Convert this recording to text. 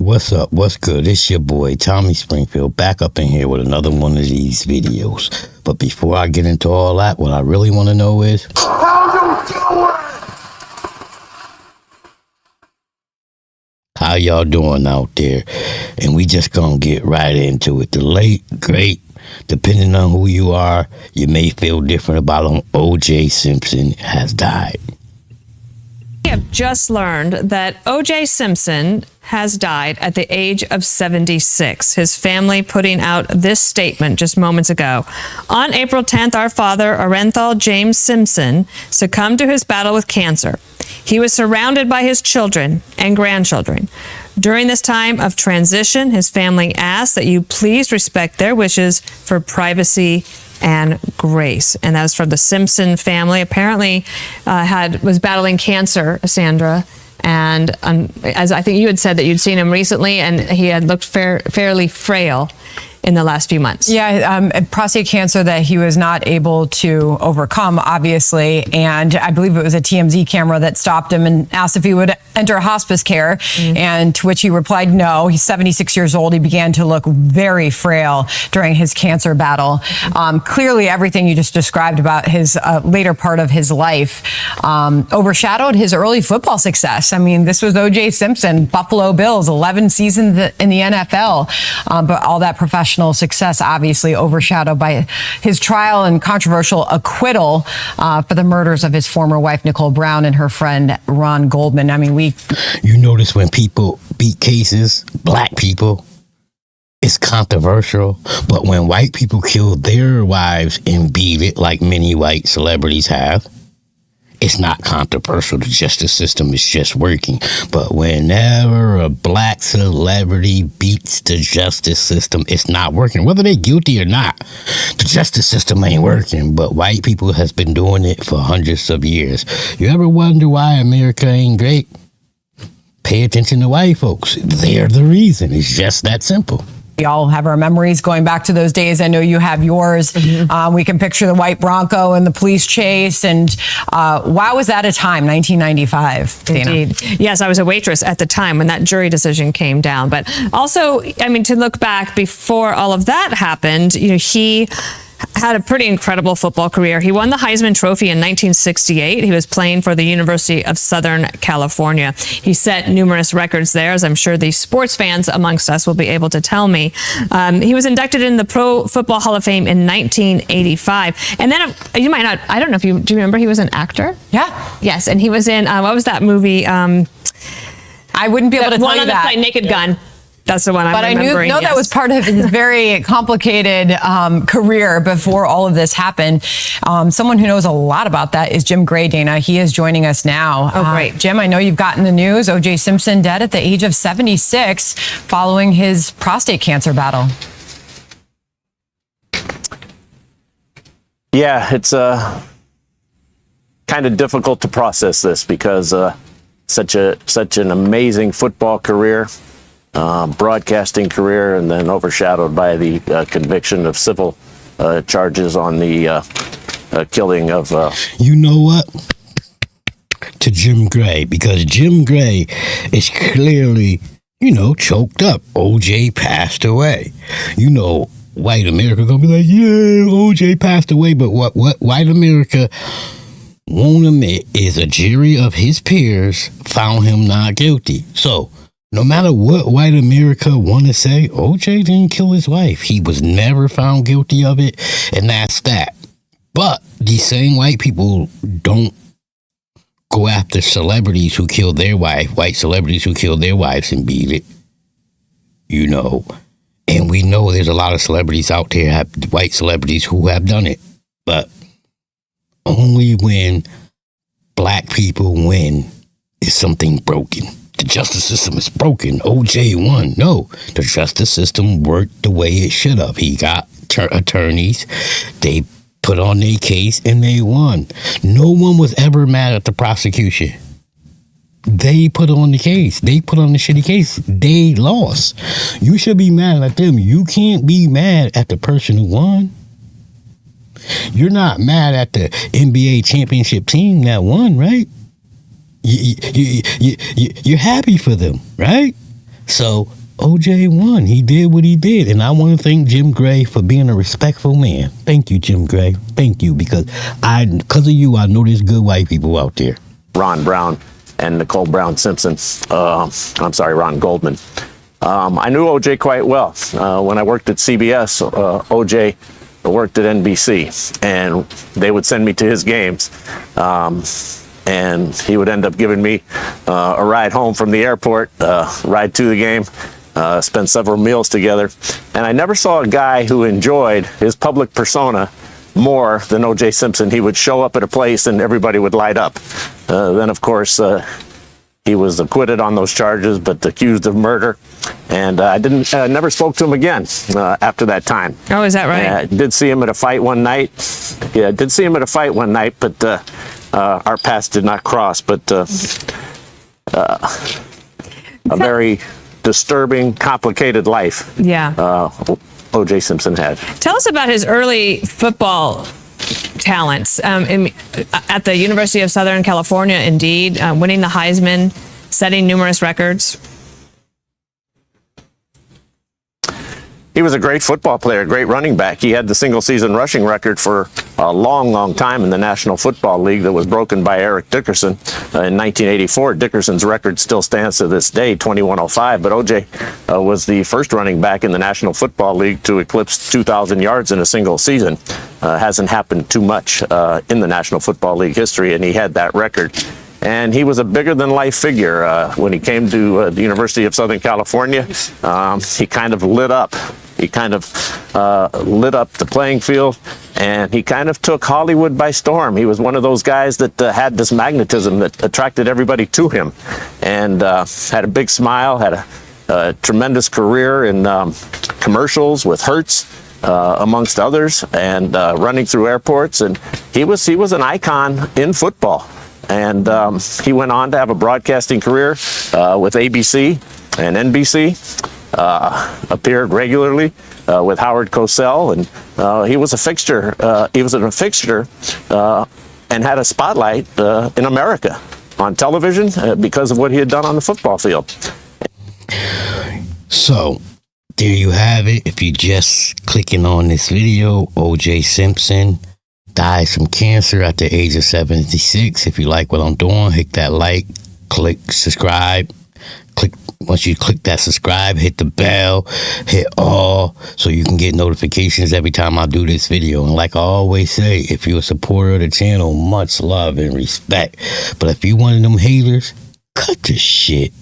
What's up? What's good? It's your boy, Tommy Springfield, back up in here with another one of these videos. But before I get into all that, what I really want to know is, how y'all doing out there? And we just gonna get right into it. The late, great, depending on who you are, you may feel different about him. O.J. Simpson has died. We have just learned that O.J. Simpson has died at the age of 76. His family putting out this statement just moments ago. On April 10th, our father, Orenthal James Simpson, succumbed to his battle with cancer. He was surrounded by his children and grandchildren. During this time of transition, his family asked that you please respect their wishes for privacy and grace. And that was from the Simpson family. Apparently was battling cancer, Sandra. And as I think you had said that you'd seen him recently, and he had looked fairly frail in the last few months. Yeah, prostate cancer that he was not able to overcome, obviously. And I believe it was a TMZ camera that stopped him and asked if he would enter hospice care. And to which he replied, no. He's 76 years old. He began to look very frail during his cancer battle. Clearly, everything you just described about his later part of his life overshadowed his early football success. I mean, this was O.J. Simpson, Buffalo Bills, 11 seasons in the NFL. But all that professional success obviously overshadowed by his trial and controversial acquittal for the murders of his former wife, Nicole Brown, and her friend, Ron Goldman. I mean, You notice when people beat cases, black people, it's controversial. But when white people kill their wives and beat it, like many white celebrities have, it's not controversial. The justice system is just working. But whenever a black celebrity beats the justice system, it's not working. Whether they're guilty or not, the justice system ain't working. But white people has been doing it for hundreds of years. You ever wonder why America ain't great? Pay attention to white folks. They're the reason. It's just that simple. we all have our memories going back to those days. I know you have yours. We can picture the white Bronco and the police chase. And wow, was that a time, 1995, Dana? Indeed. Yes, I was a waitress at the time when that jury decision came down. But also, I mean, to look back before all of that happened, you know, he had a pretty incredible football career. He won the Heisman Trophy in 1968. He was playing for the University of Southern California. He set numerous records there, as I'm sure the sports fans amongst us will be able to tell me. He was inducted in the Pro Football Hall of Fame in 1985. And then you might not, I don't know if you, do you remember he was an actor? Yeah. Yes, and he was in, what was that movie? I wouldn't be able to tell you that. One on the Naked Gun. That's the one I'm remembering. But I know that was part of his very complicated career before all of this happened. Someone who knows a lot about that is Jim Gray, Dana. He is joining us now. Oh, great. Jim, I know you've gotten the news. O.J. Simpson dead at the age of 76 following his prostate cancer battle. Yeah, it's kind of difficult to process this because such an amazing football career. Broadcasting career, and then overshadowed by the conviction of civil charges on the killing of... You know what? To Jim Gray, because Jim Gray is clearly, you know, choked up. O.J. passed away. You know, white America gonna be like, yeah, O.J. passed away, but what white America won't admit is a jury of his peers found him not guilty. So, no matter what white America want to say, O.J. didn't kill his wife. He was never found guilty of it, and that's that. But these same white people don't go after celebrities who killed their wife, white celebrities who killed their wives and beat it, you know. And we know there's a lot of celebrities out there, white celebrities who have done it. But only when black people win is something broken. The justice system is broken. O.J. won. No, the justice system worked the way it should have. He got attorneys. They put on their case and they won. No one was ever mad at the prosecution. They put on the case. They put on the shitty case. They lost. You should be mad at them. You can't be mad at the person who won. You're not mad at the NBA championship team that won, right? You're happy for them, right? So OJ won. He did what he did. And I want to thank Jim Gray for being a respectful man. Thank you, Jim Gray. Thank you, because of you, I know there's good white people out there. Ron Brown and Nicole Brown Simpson. Ron Goldman. I knew OJ quite well. When I worked at CBS, OJ worked at NBC, and they would send me to his games. And he would end up giving me a ride home from the airport, ride to the game, spend several meals together. And I never saw a guy who enjoyed his public persona more than O.J. Simpson. He would show up at a place and everybody would light up. Then, of course, he was acquitted on those charges, but accused of murder. And I never spoke to him again after that time. Oh, is that right? I did see him at a fight one night. Yeah, I did see him at a fight one night, but our paths did not cross. But a very disturbing, complicated life. Yeah. O.J. Simpson had. Tell us about his early football talents at the University of Southern California, indeed, winning the Heisman, setting numerous records. He was a great football player, great running back. He had the single-season rushing record for a long, long time in the National Football League that was broken by Eric Dickerson in 1984. Dickerson's record still stands to this day, 2105. But O.J. Was the first running back in the National Football League to eclipse 2,000 yards in a single season. Hasn't happened too much in the National Football League history, and he had that record. And he was a bigger-than-life figure. When he came to the University of Southern California, he kind of lit up. He kind of lit up the playing field, and he kind of took Hollywood by storm. He was one of those guys that had this magnetism that attracted everybody to him, and had a big smile, had a tremendous career in commercials with Hertz, amongst others, and running through airports. And he was an icon in football. And he went on to have a broadcasting career with ABC and NBC. Appeared regularly with Howard Cosell, and he was a fixture. He was a fixture and had a spotlight in America on television because of what he had done on the football field. So there you have it. If you just clicking on this video, O.J. Simpson dies from cancer at the age of 76. If you like what I'm doing, hit that like, click subscribe. Once you click that subscribe, hit the bell, hit all, so you can get notifications every time I do this video. And like I always say, if you're a supporter of the channel, much love and respect. But if you one of them haters, cut the shit.